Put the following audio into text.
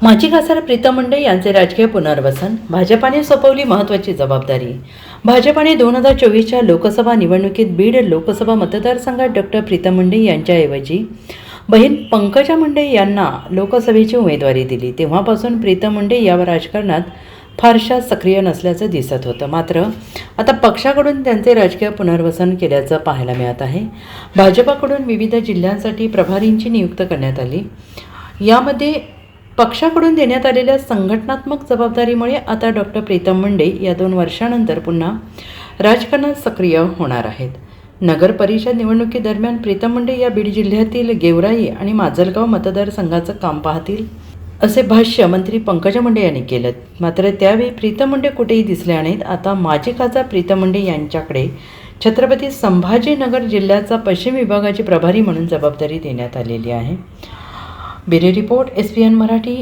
माजी खासदार प्रीतम मुंडे यांचे राजकीय पुनर्वसन, भाजपाने सोपवली महत्त्वाची जबाबदारी। भाजपाने 2024च्या लोकसभा निवडणुकीत बीड लोकसभा मतदारसंघात डॉक्टर प्रीतम मुंडे यांच्याऐवजी बहीण पंकजा मुंडे यांना लोकसभेची उमेदवारी दिली। तेव्हापासून प्रीतम मुंडे या राजकारणात फारशा सक्रिय नसल्याचं दिसत होतं। मात्र आता पक्षाकडून त्यांचे राजकीय पुनर्वसन केल्याचं पाहायला मिळत आहे। भाजपाकडून विविध जिल्ह्यांसाठी प्रभारींची नियुक्ती करण्यात आली। यामध्ये पक्षाकडून देण्यात आलेल्या संघटनात्मक जबाबदारीमुळे आता डॉक्टर प्रीतम मुंडे या 2 वर्षांनंतर पुन्हा राजकारणात सक्रिय होणार आहेत। नगर परिषद निवडणुकीदरम्यान प्रीतम मुंडे या बीड जिल्ह्यातील गेवराई आणि माजलगाव मतदारसंघाचं काम पाहतील असे भाष्य मंत्री पंकजा मुंडे यांनी केलं। मात्र त्यावेळी प्रीतम मुंडे कुठेही दिसले नाहीत। आता माजी खासदार प्रीतम मुंडे यांच्याकडे छत्रपती संभाजीनगर जिल्ह्याचा पश्चिम विभागाची प्रभारी म्हणून जबाबदारी देण्यात आलेली आहे। Bureau report SPN Marathi.